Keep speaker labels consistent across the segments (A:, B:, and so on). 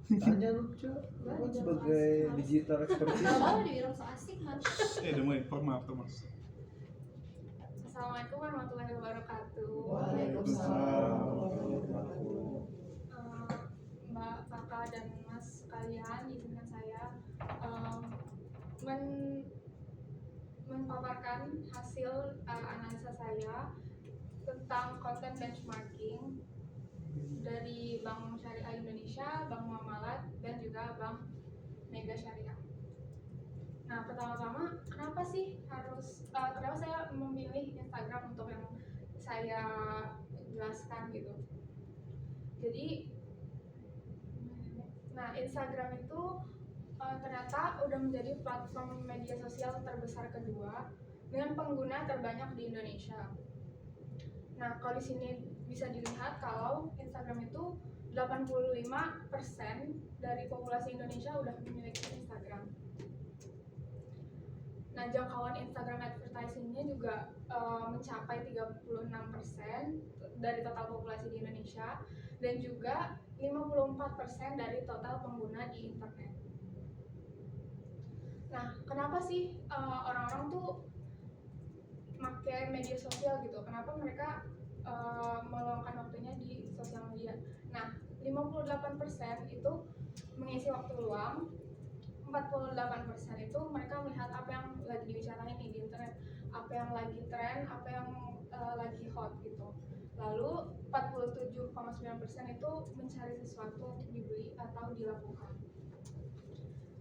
A: Tanya lu kan sebagai digital expertise.
B: Kalau dibilang so asik man.
C: Udah mau informatif mas.
B: Assalamualaikum warahmatullahi wabarakatuh.
A: Waalaikumsalam.
B: Mbak, kakak dan mas sekalian, izinkan saya memaparkan hasil analisa saya tentang konten benchmarking dari Bank Syariah Indonesia, Bank Muamalat, dan juga Bank Mega Syariah. Nah, pertama-tama kenapa saya memilih Instagram untuk yang saya jelaskan gitu. Jadi, Instagram itu ternyata udah menjadi platform media sosial terbesar kedua dengan pengguna terbanyak di Indonesia. Nah, kalau di sini bisa dilihat kalau Instagram itu 85% dari populasi Indonesia udah memiliki Instagram. Nah, jangkauan Instagram advertising-nya juga mencapai 36% dari total populasi di Indonesia dan juga 54% dari total pengguna di internet. Nah, kenapa sih orang-orang tuh pakai media sosial gitu? Kenapa mereka meluangkan waktunya di sosial media? Nah, 58% itu mengisi waktu luang, 48% itu mereka melihat apa yang lagi dibicarain di internet, apa yang lagi tren, apa yang lagi hot gitu. Lalu 47,9% itu mencari sesuatu untuk dibeli atau dilakukan.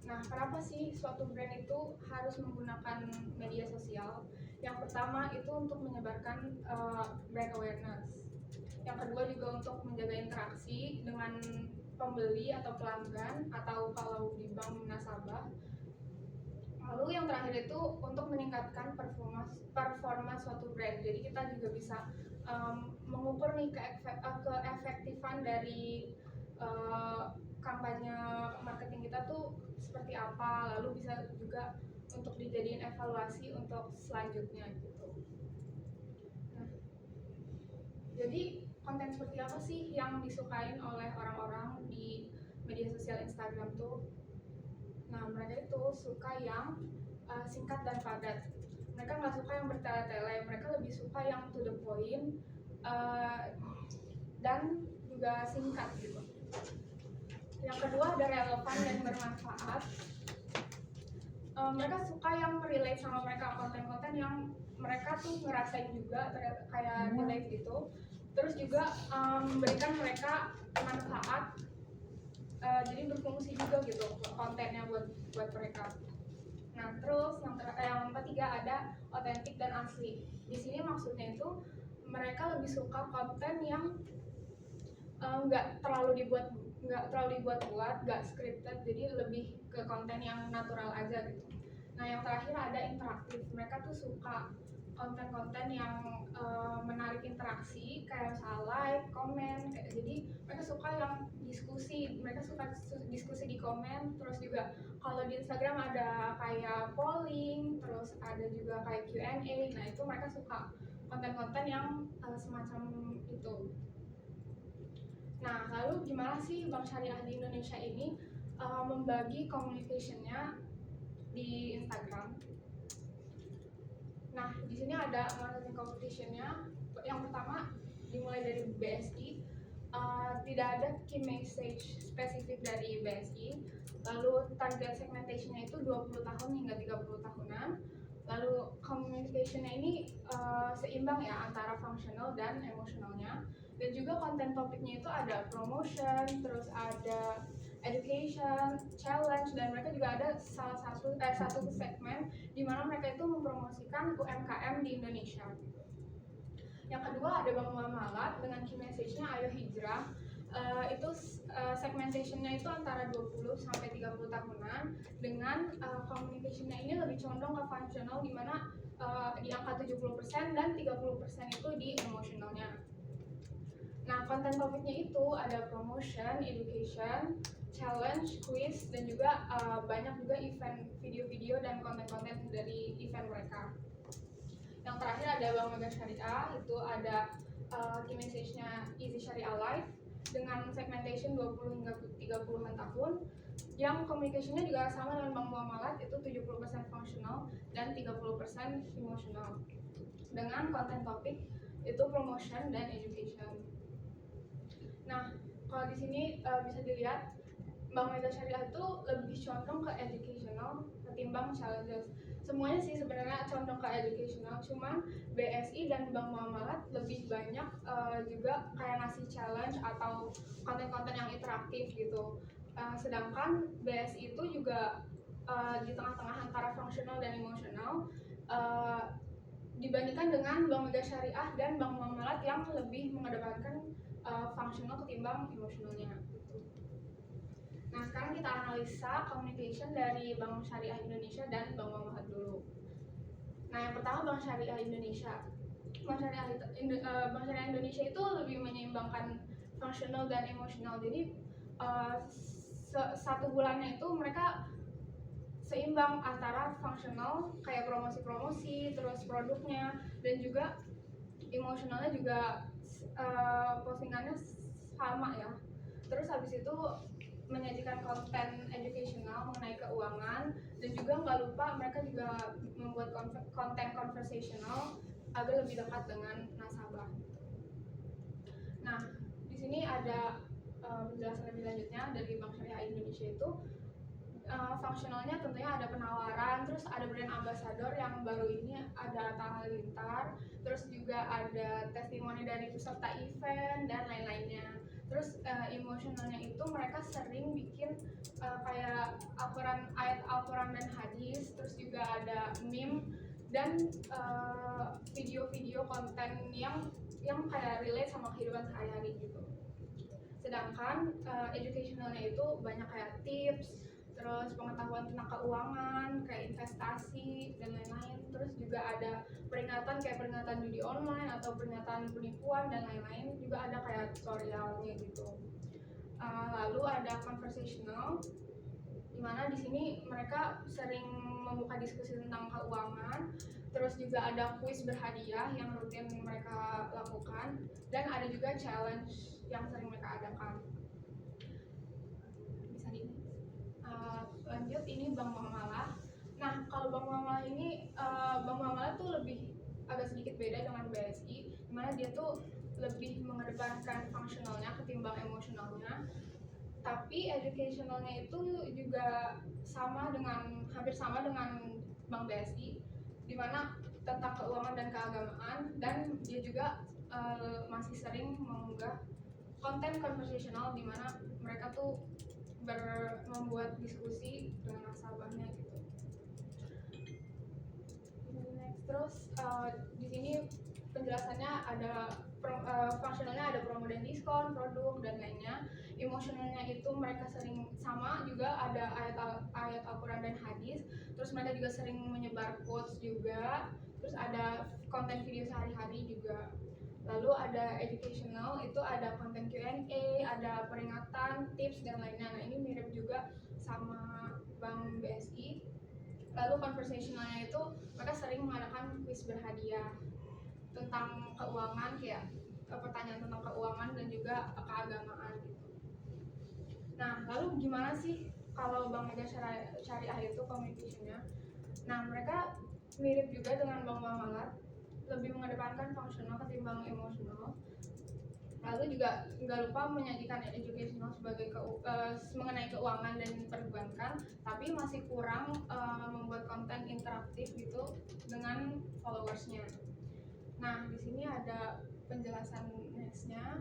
B: Nah, kenapa sih suatu brand itu harus menggunakan media sosial? Yang pertama itu untuk menyebarkan brand awareness. Yang kedua juga untuk menjaga interaksi dengan pembeli atau pelanggan atau kalau di bank nasabah. Lalu yang terakhir itu untuk meningkatkan performa suatu brand. Jadi kita juga bisa mengukur nih keefektifan dari kampanye marketing kita tuh seperti apa. Lalu bisa juga untuk dijadiin evaluasi untuk selanjutnya gitu. Nah, jadi konten seperti apa sih yang disukain oleh orang-orang di media sosial Instagram tuh? Nah, mereka itu suka yang singkat dan padat. Mereka nggak suka yang bertele-tele, mereka lebih suka yang to the point dan juga singkat gitu. Yang kedua ada relevan dan bermanfaat. Mereka suka yang relate sama mereka, konten-konten yang mereka tuh ngerasain juga kayak relate gitu. Terus juga memberikan mereka manfaat, jadi berfungsi juga gitu kontennya buat mereka. Nah, terus yang ketiga ada otentik dan asli. Di sini maksudnya itu mereka lebih suka konten yang nggak terlalu dibuat-buat, nggak scripted, jadi lebih ke konten yang natural aja gitu. Nah, yang terakhir ada interaktif. Mereka tuh suka konten-konten yang menarik interaksi, kayak misalnya like, komen, jadi mereka suka yang diskusi. Mereka suka diskusi di komen. Terus juga kalau di Instagram ada kayak polling, terus ada juga kayak Q&A. Nah, itu mereka suka konten-konten yang semacam itu. Nah, lalu gimana sih Bank Syariah di Indonesia ini membagi communication-nya di Instagram? Nah, di sini ada marketing competition-nya. Yang pertama dimulai dari BSI. Tidak ada key message spesifik dari BSI. Lalu target segmentation-nya itu 20 tahun hingga 30 tahunan. Lalu communication-nya ini seimbang ya antara functional dan emosionalnya. Dan juga konten topiknya itu ada promotion, terus ada education, challenge, dan mereka juga ada satu segmen di mana mereka itu mempromosikan UMKM di Indonesia. Yang kedua ada Bank Muamalat dengan key message-nya Ayo Hijrah. Itu segmentation-nya itu antara 20 sampai 30 tahunan dengan communication-nya ini lebih condong ke functional di mana di angka 70% dan 30% itu di emosionalnya. Nah, konten topiknya itu ada promotion, education, challenge, quiz, dan juga banyak juga event, video-video dan konten-konten dari event mereka. Yang terakhir ada Bank Mega Syariah, itu ada key message-nya Easy Syariah Life dengan segmentation 20 hingga 30-an tahun pun yang communication-nya juga sama dengan bank muamalat, itu 70% functional dan 30% emotional. Dengan konten topik itu promotion dan education. Nah, kalau di sini bisa dilihat Bank Mega Syariah itu lebih condong ke educational ketimbang challenges. Semuanya sih sebenarnya condong ke educational, cuman BSI dan Bank Muamalat lebih banyak juga kayak ngasih challenge atau konten-konten yang interaktif gitu. Sedangkan BSI itu juga di tengah-tengah antara functional dan emotional, dibandingkan dengan Bank Mega Syariah dan Bank Muamalat yang lebih mengedepankan functional ketimbang emosionalnya gitu. Nah, sekarang kita analisa communication dari Bank Syariah Indonesia dan Bank Muamalat dulu. Nah, yang pertama Bank Syariah Indonesia. Bank Syariah Indonesia itu lebih menyeimbangkan functional dan emosional. Jadi satu bulannya itu mereka seimbang antara functional kayak promosi-promosi, terus produknya, dan juga emosionalnya juga postingannya sama ya. Terus habis itu menyajikan konten educational mengenai keuangan, dan juga nggak lupa mereka juga membuat konten conversational agar lebih dekat dengan nasabah. Nah, di sini ada penjelasan lebih lanjutnya dari Bank Syariah Indonesia itu. Fungsionalnya tentunya ada penawaran, terus ada brand ambassador yang baru ini ada Atta Halilintar, terus juga ada testimoni dari peserta event dan lain-lainnya. Terus emosionalnya itu mereka sering bikin kayak ayat Al-Quran dan hadis, terus juga ada meme dan video-video konten yang kayak relate sama kehidupan sehari-hari gitu. Sedangkan educationalnya itu banyak kayak tips, terus pengetahuan tentang keuangan, kayak investasi dan lain-lain. Terus juga ada peringatan kayak peringatan judi online atau peringatan penipuan dan lain-lain. Juga ada kayak tutorialnya gitu. Lalu ada conversational, dimana di sini mereka sering membuka diskusi tentang keuangan. Terus juga ada kuis berhadiah yang rutin mereka lakukan, dan ada juga challenge yang sering mereka adakan. Bisa di lanjut, ini Bank Muamalah. Nah, kalau Bank Muamalah ini Bank Muamalah tuh lebih agak sedikit beda dengan BSI, dimana dia tuh lebih mengedepankan fungsionalnya ketimbang emosionalnya. Tapi educationalnya itu juga hampir sama dengan Bank BSI, dimana tentang keuangan dan keagamaan, dan dia juga masih sering mengunggah konten conversational dimana mereka tuh membuat diskusi dengan nasabahnya gitu. Terus di sini penjelasannya ada fungsionalnya ada promo dan diskon, produk dan lainnya. Emosionalnya itu mereka sering sama juga, ada ayat Al-Quran dan hadis. Terus mereka juga sering menyebar quotes juga. Terus ada konten video sehari-hari juga. Lalu ada educational, itu ada konten Q&A, ada peringatan, tips dan lainnya. Nah, ini mirip juga sama Bank BSI. Lalu conversationalnya itu mereka sering mengadakan kuis berhadiah tentang keuangan, kayak pertanyaan tentang keuangan dan juga keagamaan gitu. Nah, lalu gimana sih kalau Bank Mega Syariah itu communication-nya? Nah, mereka mirip juga dengan Bank Muamalat, lebih mengedepankan fungsional ketimbang emosional. Lalu juga nggak lupa menyajikan educational sebagai mengenai keuangan dan perbankan, tapi masih kurang membuat konten interaktif gitu dengan followersnya. Nah, di sini ada penjelasan nextnya.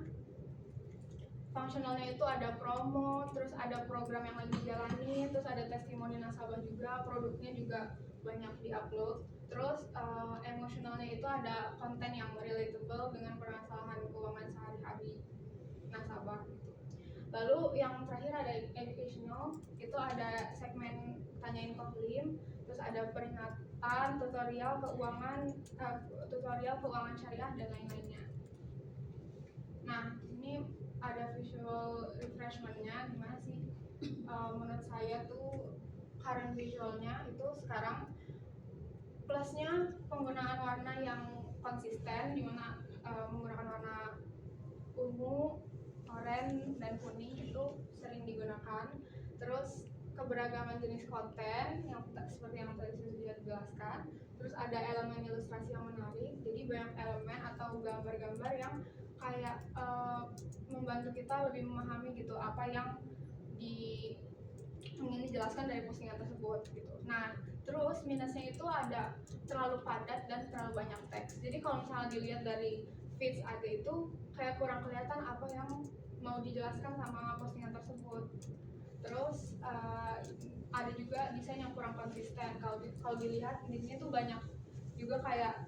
B: Fungsionalnya itu ada promo, terus ada program yang lagi dijalani, terus ada testimoni nasabah juga, produknya juga banyak diupload. Terus emosionalnya itu ada konten yang relatable dengan permasalahan keuangan sehari-hari nasabah gitu. Lalu yang terakhir ada educational, itu ada segmen tanyain kohlim, terus ada peringatan, tutorial keuangan syariah dan lain-lainnya. Nah, ini ada visual refreshment-nya, gimana sih? Menurut saya tuh current visualnya itu sekarang plusnya penggunaan warna yang konsisten, dimana menggunakan warna ungu, oranye, dan kuning itu sering digunakan. terus keberagaman jenis konten yang seperti yang tadi sudah dijelaskan, terus ada elemen ilustrasi yang menarik, jadi banyak elemen atau gambar-gambar yang kayak membantu kita lebih memahami gitu apa yang ingin dijelaskan dari postingan tersebut gitu. Nah, terus minusnya itu ada terlalu padat dan terlalu banyak teks. Jadi kalau misalnya dilihat dari feeds aja itu kayak kurang kelihatan apa yang mau dijelaskan sama postingan tersebut. Terus ada juga desain yang kurang konsisten. Kalau dilihat di sini tuh banyak juga kayak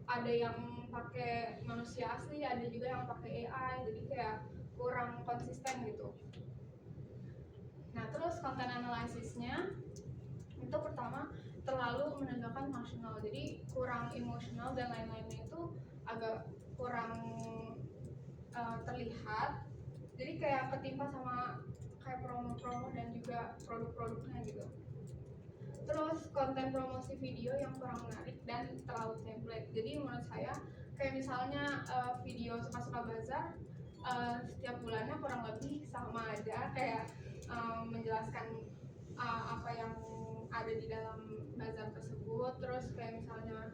B: ada yang pakai manusia asli, ada juga yang pakai AI, jadi kayak kurang konsisten gitu. Nah, terus konten analisisnya itu pertama terlalu menegakkan functional, jadi kurang emosional dan lain-lainnya itu agak kurang terlihat, jadi kayak ketimpa sama kayak promo-promo dan juga produk-produknya gitu. Terus konten promosi video yang kurang menarik dan terlalu template, jadi menurut saya kayak misalnya video suka-suka bazar setiap bulannya kurang lebih sama aja, kayak menjelaskan apa yang ada di dalam bazar tersebut. Terus kayak misalnya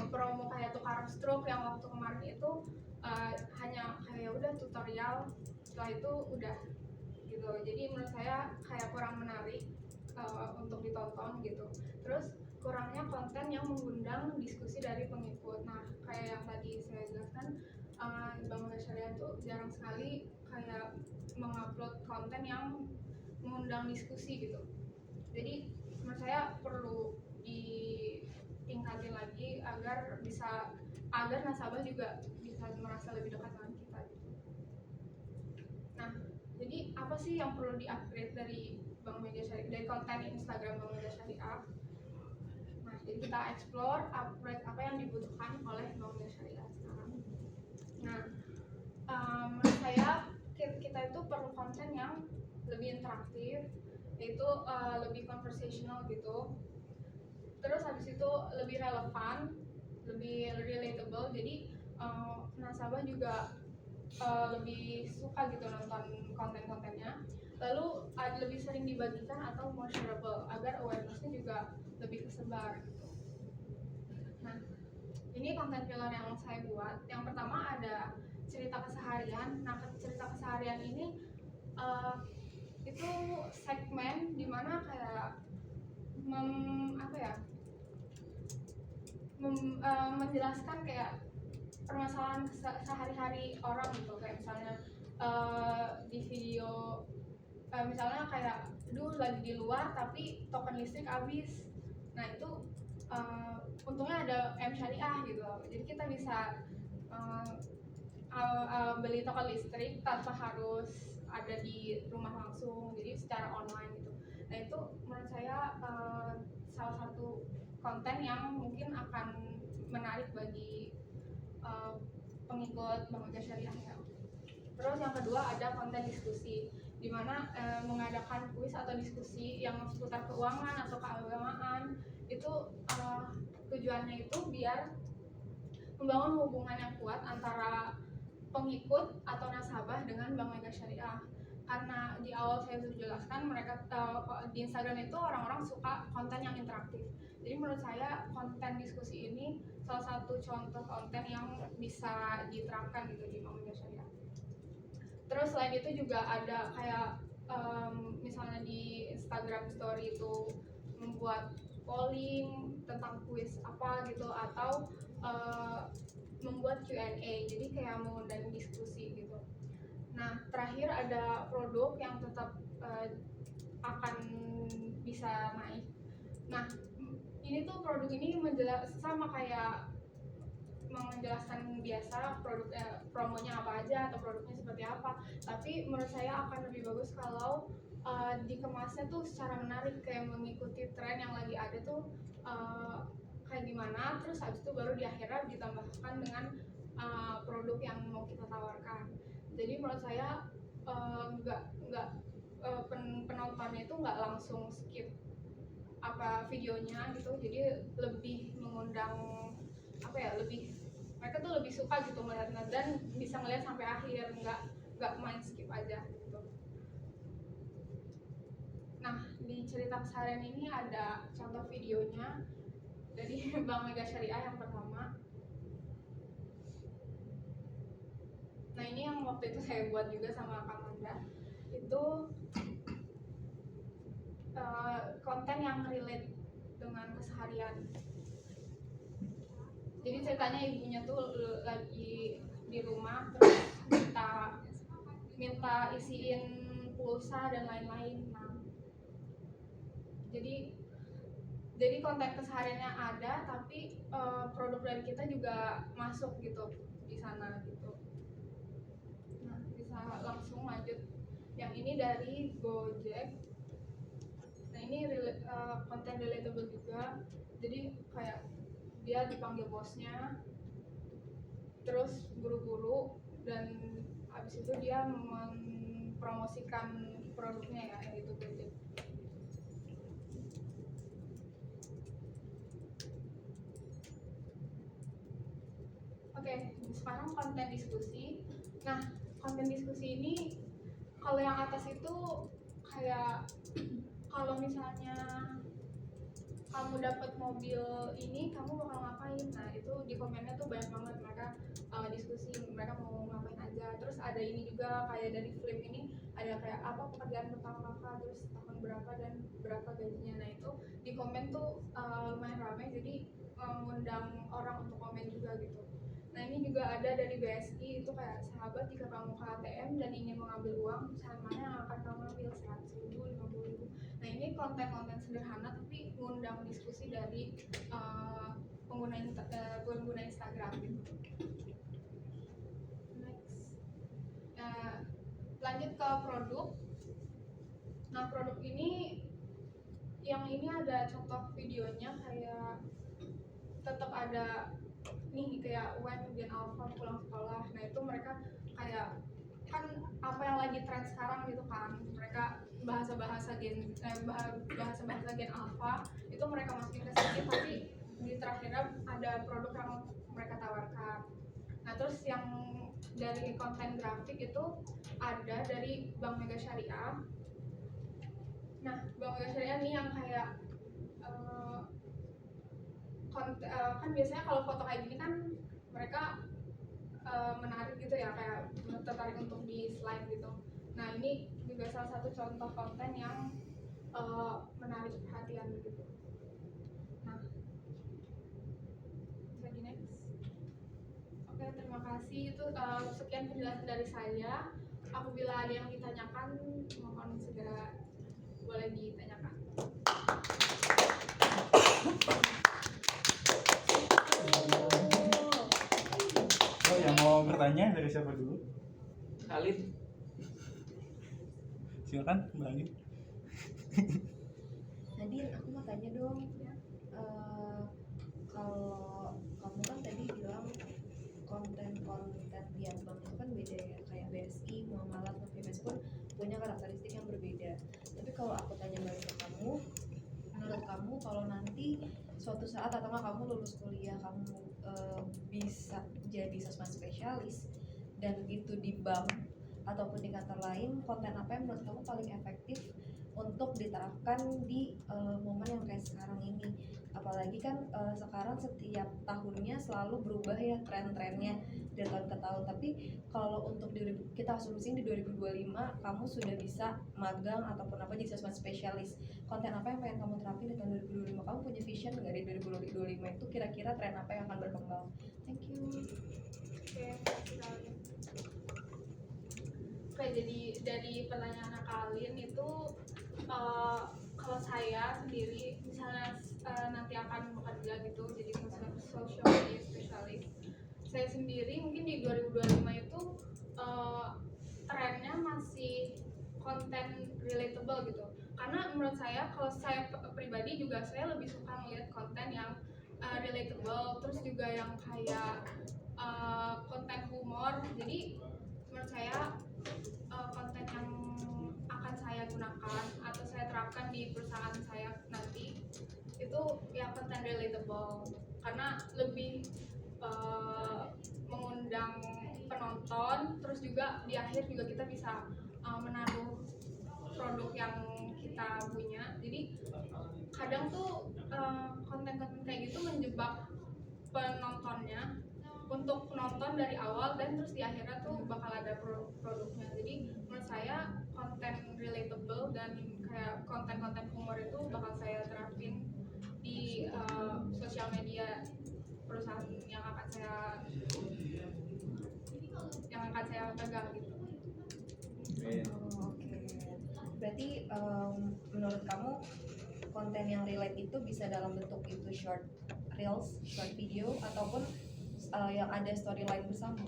B: promo kayak tukar stroke yang waktu kemarin itu hanya kayak udah tutorial, setelah itu udah gitu. Jadi menurut saya kayak kurang menarik untuk ditonton gitu. Terus kurangnya konten yang mengundang diskusi dari pengikut. Nah, kayak yang tadi saya jelaskan, Bank Mega Syariah itu jarang sekali kayak mengupload konten yang mengundang diskusi gitu. Jadi menurut saya perlu ditingkatin lagi agar nasabah juga bisa merasa lebih dekat dengan kita gitu. Nah, jadi apa sih yang perlu di-upgrade dari Bank Mega Syariah, dari konten Instagram Bank Mega Syariah? Nah, jadi kita explore upgrade apa yang dibutuhkan oleh Bank Mega Syariah sekarang. Nah, menurut saya kita itu perlu konten yang lebih interaktif, yaitu lebih conversational gitu. Terus habis itu lebih relevan, lebih relatable, jadi nasabah juga lebih suka gitu nonton konten-kontennya. Lalu lebih sering dibagikan atau more shareable agar awareness-nya juga lebih tersebar gitu. Nah, ini konten pilar yang saya buat. Yang pertama ada cerita keseharian. Nah, cerita keseharian ini itu segmen dimana kayak menjelaskan kayak permasalahan sehari-hari orang gitu, kayak misalnya di video misalnya kayak lagi di luar tapi token listrik habis. Nah, itu untungnya ada M Syariah gitu, jadi kita bisa beli token listrik tanpa harus ada di rumah langsung, jadi secara online gitu. Nah, itu menurut saya salah satu konten yang mungkin akan menarik bagi pengikut Bank Mega Syariah ya. Terus yang kedua ada konten diskusi, di mana mengadakan kuis atau diskusi yang seputar keuangan atau keagamaan. Itu tujuannya itu biar membangun hubungan yang kuat antara pengikut atau nasabah dengan Bank Mega Syariah. Karena di awal saya sudah jelaskan, mereka di Instagram itu orang-orang suka konten yang interaktif. Jadi menurut saya konten diskusi ini salah satu contoh konten yang bisa diterapkan gitu di Bank Mega Syariah. Terus selain itu juga ada kayak misalnya di Instagram Story itu membuat polling tentang kuis apa gitu, atau membuat Q&A, jadi kayak mengundang diskusi gitu. Nah, terakhir ada produk yang tetap akan bisa naik. Nah, ini tuh produk ini sama kayak menjelaskan biasa produk promonya apa aja atau produknya seperti apa, tapi menurut saya akan lebih bagus kalau dikemasnya tuh secara menarik, kayak mengikuti tren yang lagi ada tuh kayak gimana, terus habis itu baru di akhirnya ditambahkan dengan produk yang mau kita tawarkan. Jadi menurut saya penontonnya itu nggak langsung skip videonya gitu, jadi lebih mengundang mereka tuh lebih suka gitu melihatnya dan bisa ngeliat sampai akhir, nggak main skip aja gitu. cerita keseharian ini ada contoh videonya dari Bank Mega Syariah yang pertama. Nah ini yang waktu itu saya buat juga sama Kak Manda. Itu konten yang relate dengan keseharian. Jadi ceritanya ibunya tuh lagi di rumah terus minta isiin pulsa dan lain-lain. Nah, jadi konten kesehariannya ada, tapi produk dari kita juga masuk gitu di sana gitu. Nah, bisa langsung lanjut. Yang ini dari Gojek. Nah, ini konten relatable juga. Jadi kayak dia dipanggil bosnya, terus buru-buru, dan habis itu dia mempromosikan produknya ya, yaitu Gojek. Oke, sekarang konten diskusi. Nah, konten diskusi ini kalau yang atas itu kayak kalau misalnya kamu dapat mobil ini, kamu bakal ngapain? Nah, itu di komennya tuh banyak banget mereka diskusi, mereka mau ngapain aja. Terus ada ini juga kayak dari Flip ini, ada kayak apa pekerjaan pertama kakak, terus tahun berapa dan berapa gajinya. Nah, itu di komen tuh lumayan ramai, jadi mengundang orang untuk komen juga gitu. Nah, ini juga ada dari BSI, itu kayak sahabat jika kamu ke ATM dan ingin mengambil uang, saham mana yang akan kamu ambil, 100.000, 50.000. Nah, ini konten-konten sederhana tapi mengundang diskusi dari pengguna Instagram gitu. Next, lanjut ke produk. Nah, produk ini yang ini ada contoh videonya, kayak tetap ada nih kayak when Gen Alpha pulang sekolah. Nah, itu mereka kayak kan apa yang lagi tren sekarang gitu kan, mereka bahasa-bahasa Gen Alpha itu mereka masukin ke sini, tapi di terakhirnya ada produk yang mereka tawarkan. Nah, terus yang dari konten grafik itu ada dari Bank Mega Syariah. Nah, Bank Mega Syariah ini yang kayak kan biasanya kalau foto kayak gini kan mereka menarik gitu ya, kayak tertarik untuk di slide gitu. Nah, ini juga salah satu contoh konten yang menarik perhatian gitu. Nah, bisa di next. Oke, terima kasih. Itu sekian penjelasan dari saya. Apabila ada yang ditanyakan, mohon segera boleh ditanyakan.
C: Yang mau bertanya dari siapa dulu?
D: Khalid.
C: Silakan, Mbak Anin.
E: Nadine, aku mau tanya dong. Kalau kamu kan tadi bilang konten-konten tiap bank itu kan beda ya, kayak BSI, Muamalat, Notimes pun punya karakteristik yang berbeda. Tapi kalau aku tanya balik ke kamu, menurut kamu kalau nanti suatu saat atau nggak kamu lulus kuliah, kamu bisa jadi sosmed spesialis dan itu di bank ataupun di kantor lain, konten apa yang menurut kamu paling efektif untuk diterapkan di momen yang kayak sekarang ini? Apalagi kan sekarang setiap tahunnya selalu berubah ya tren-trennya dari tahun ke tahun. Tapi kalau untuk kita asumsiin di 2025 kamu sudah bisa magang ataupun apa jadi sosmed spesialis, konten apa yang pengen kamu terapin di tahun 2025? Kamu punya vision nggak di 2025 itu kira-kira tren apa yang akan berkembang? Thank you.
B: Oke, jadi dari pertanyaan kalian itu kalau saya sendiri misalnya nanti akan bekerja gitu jadi social media specialist, saya sendiri mungkin di 2025 itu trennya masih konten relatable gitu, karena menurut saya kalau saya pribadi juga saya lebih suka melihat konten yang relatable, terus juga yang kayak konten humor. Jadi menurut saya konten yang akan saya gunakan atau saya terapkan di perusahaan saya nanti itu ya konten relatable, karena lebih mengundang penonton, terus juga di akhir juga kita bisa menaruh produk yang kita punya. Jadi Jadi kadang tuh konten-konten kayak gitu menjebak penontonnya untuk nonton dari awal dan terus di akhirnya tuh bakal ada produknya. Jadi menurut saya konten relatable dan kayak konten-konten humor itu bakal saya terapin di sosial media perusahaan yang akan saya pegang gitu.
E: Oke. Berarti menurut kamu konten yang relate itu bisa dalam bentuk itu short reels, short video ataupun yang ada storyline bersama?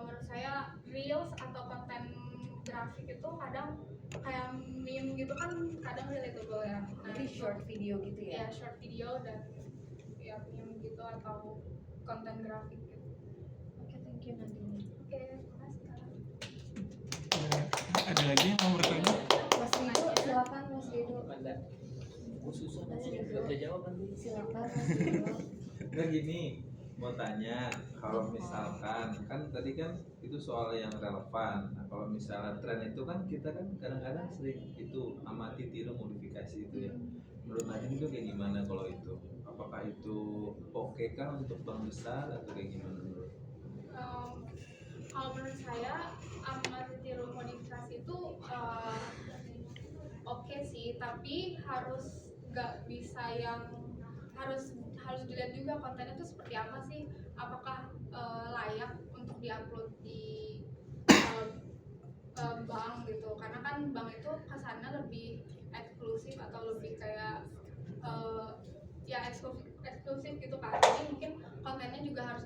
B: Menurut saya reels atau konten grafik itu kadang kayak meme gitu kan kadang relatable ya. Nah,
E: Berarti
B: itu
E: short video gitu
B: ya
E: ya?
B: short video dan ya meme gitu atau konten grafik gitu.
E: Oke, thank you Nadine.
B: Oke, makasih Kak.
C: Ada lagi yang mau bertanya?
E: Mas Rido, silakan Mas Rido.
A: Ada susah nggak bisa jawab nanti.
E: Silakan Mas Rido.
D: Nah gini, mau tanya, kalau misalkan kan tadi kan itu soal yang relevan. Nah kalau misalnya tren itu kan kita kan kadang-kadang sering itu amati tiru modifikasi itu ya. Menurut Nadine itu kayak gimana kalau itu? Apakah itu oke kah untuk bank besar atau kayak gimana menurut?
B: Kalau menurut saya amati tiru modifikasi itu oke sih, tapi harus nggak bisa yang harus dilihat juga kontennya itu seperti apa sih, apakah layak untuk diupload di bank gitu, karena kan bank itu kesannya lebih eksklusif atau lebih kayak ya eksklusif gitu kan. Jadi mungkin kontennya juga harus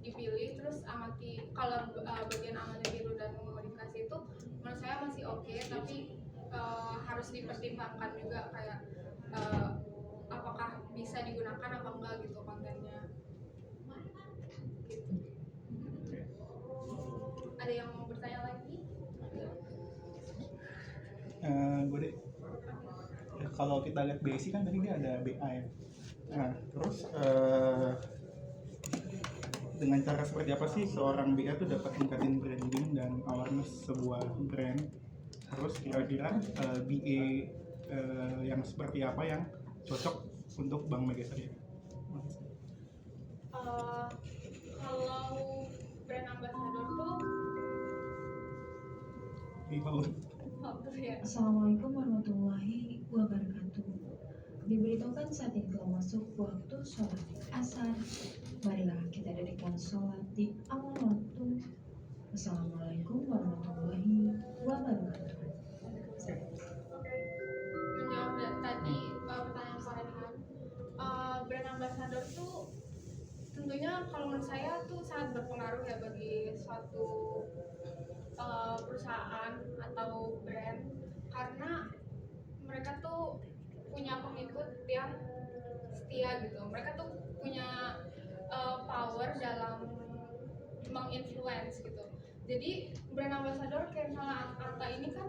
B: dipilih terus amati. Kalau bagian amati tiru dan modifikasi itu menurut saya masih oke, tapi harus dipertimbangkan juga kayak apakah bisa digunakan apa enggak gitu kontennya gitu. Ada yang mau bertanya lagi?
C: Gue deh. Ya, kalau kita lihat BSI kan tadi dia ada BA ya. Nah, terus dengan cara seperti apa sih seorang BA tuh dapat meningkatin branding dan awareness sebuah brand? Terus kira-kira BA yang seperti apa yang cocok untuk Bank Mega Syariah?
B: Kalau brand ambassador tuh ya.
F: Assalamualaikum warahmatullahi wabarakatuh. Diberitahukan saat ini telah masuk waktu sholat asar. Marilah kita dirikan sholat di awal waktu. Assalamualaikum warahmatullahi wabarakatuh.
B: Oke. Menjawab tadi pertanyaan Pak Rehan, brand ambassador tuh tentunya kalau menurut saya tuh sangat berpengaruh ya bagi suatu perusahaan atau brand, karena mereka tuh punya pengikut yang setia gitu. Mereka tuh punya power dalam menginfluence gitu. Jadi brand ambassador kayak misalnya Arta ini kan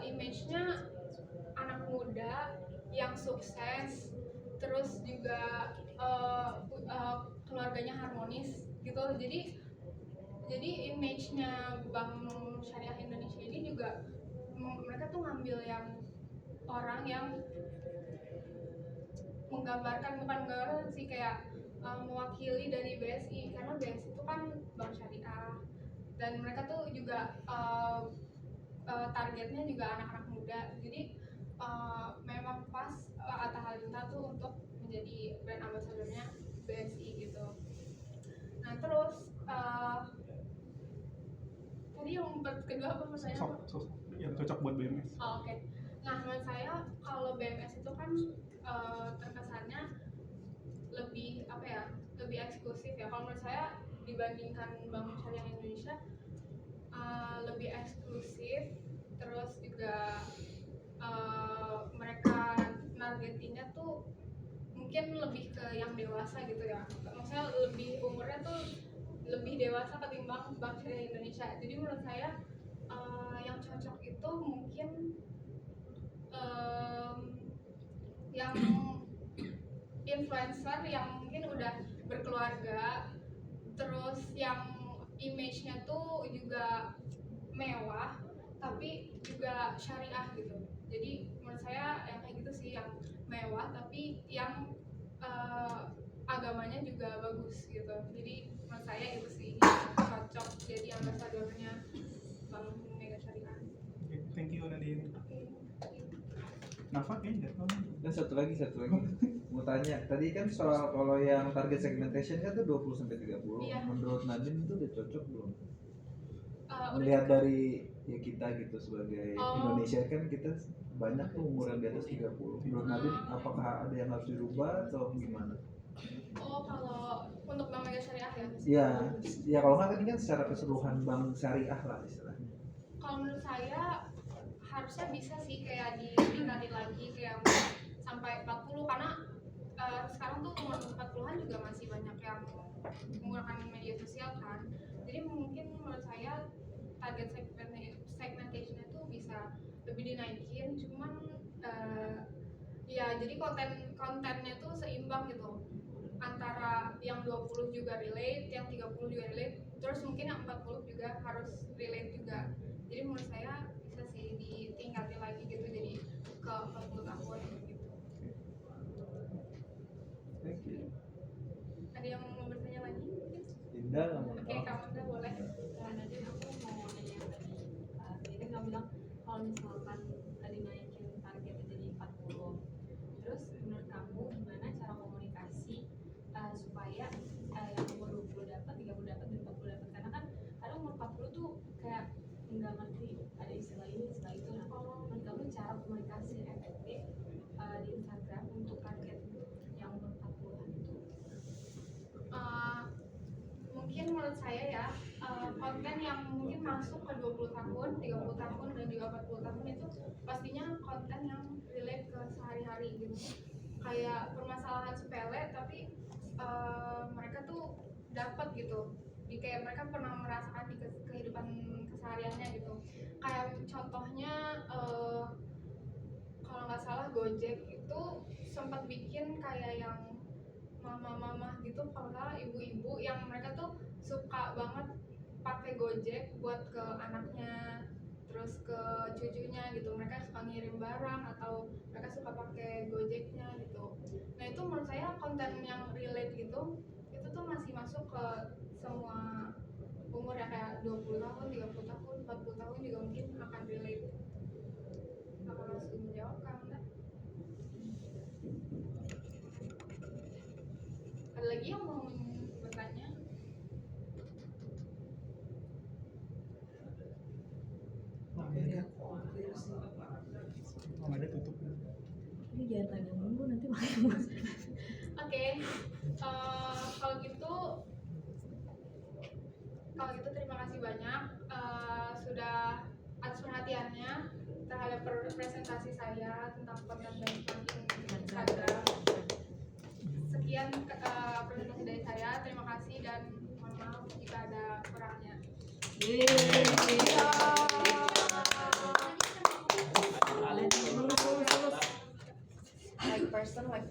B: image-nya anak muda yang sukses, terus juga keluarganya harmonis gitu. Jadi image-nya Bank Syariah Indonesia ini juga mereka tuh ngambil yang orang yang menggambarkan, bukan menggambarkan sih, kayak mewakili dari BSI, karena BSI itu kan Bank Syariah dan mereka tuh juga targetnya juga anak-anak muda. Jadi memang pas Atta Halilintar tuh untuk menjadi brand ambassador-nya BSI gitu. Nah terus tadi yang kedua apa pertanyaan?
C: Yang cocok buat BMS.
B: Oke. Nah menurut saya kalau BMS itu kan terkesannya lebih apa ya, lebih eksklusif ya. Kalau menurut saya dibandingkan Bank Syariah Indonesia lebih eksklusif, terus juga mereka nargetinnya tuh mungkin lebih ke yang dewasa gitu ya. Maksudnya lebih umurnya tuh lebih dewasa ketimbang Bank Syariah Indonesia. Jadi menurut saya yang cocok itu mungkin yang influencer yang mungkin udah berkeluarga, terus yang image-nya tuh juga mewah, tapi juga syariah gitu. Jadi menurut saya yang kayak gitu sih, yang mewah tapi yang agamanya juga bagus gitu. Jadi menurut saya itu sih cocok jadi ambasadornya Bank Mega Syariah.
C: Oke, thank you Nadine.
B: Oke.
C: Nafa kayaknya nggak tahu.
D: Dan satu lagi mau tanya, tadi kan soal kalau yang target segmentation kan tuh 20 sampai 30.
B: Iya.
D: Menurut Nadine itu udah cocok belum?
B: Udah.
D: Melihat dari ya kita gitu sebagai
B: Oh.
D: Indonesia kan kita banyak tuh umur yang di atas 30. Menurut Nadine apakah ada yang harus dirubah atau gimana?
B: Oh, kalau untuk Bank Mega Syariah ya?
D: Ya, ya kalau nggak ini kan secara keseluruhan bank syariah lah istilahnya.
B: Kalau menurut saya harusnya bisa sih kayak ditingkatin lagi kayak sampai 40, karena sekarang tuh umur 40-an juga masih banyak yang menggunakan media sosial kan. Jadi mungkin menurut saya target segmentation itu bisa lebih dinaikin, cuman ya jadi kontennya tuh seimbang gitu, antara yang 20 juga relate, yang 30 juga relate, terus mungkin yang 40 juga harus relate juga. Jadi menurut saya bisa sih ditingkatin lagi gitu, jadi ke 40 tahun gitu.
D: Thank you.
B: Ada yang mau bertanya lagi mungkin?
D: Indah nggak mau
B: Oke, kamu udah boleh.
G: Nanti aku mau nanya tadi, tadi kan kamu bilang kalau misalkan tadi naikin targetnya jadi 40, terus menurut kamu gimana cara komunikasi supaya yang umur 20 dapat, 30 dapat, dan 40 dapat? Karena kan kadang umur 40 tuh kayak nggak ngerti ada istilah ini, istilah itu. Nah, menurut kamu cara komunikasi yang efektif di Instagram untuk target yang umur 40-an itu?
B: Mungkin menurut saya ya, konten yang mungkin masuk ke 20 tahun, 30 tahun, dan juga 40 tahun itu pastinya konten yang relate ke sehari-hari gitu. Kayak permasalahan sepele tapi mereka tuh dapat gitu. Jadi kayak mereka pernah merasakan di kehidupan kesehariannya gitu. Kayak contohnya kalau nggak salah Gojek itu sempat bikin kayak yang mama-mama gitu, kalau nggak ibu-ibu yang mereka tuh suka banget pakai Gojek buat ke anaknya, terus ke cucunya gitu. Mereka suka ngirim barang atau mereka suka pakai Gojeknya gitu. Nah itu menurut saya konten yang relate gitu, itu tuh masih masuk ke semua umur ya, kayak 20 tahun, 30 tahun, 40 tahun juga mungkin akan relate. Apa langsung menjawab kan? Ada lagi yang mau bertanya?
C: Oh, ada tutup.
E: Ini jangan tanya mulu nanti makin
B: Oke, kalau gitu terima kasih banyak sudah atas perhatiannya terhadap presentasi saya tentang konten benchmarking Instagram. Sekian presentasi dari saya, terima kasih dan mohon maaf jika ada kurangnya.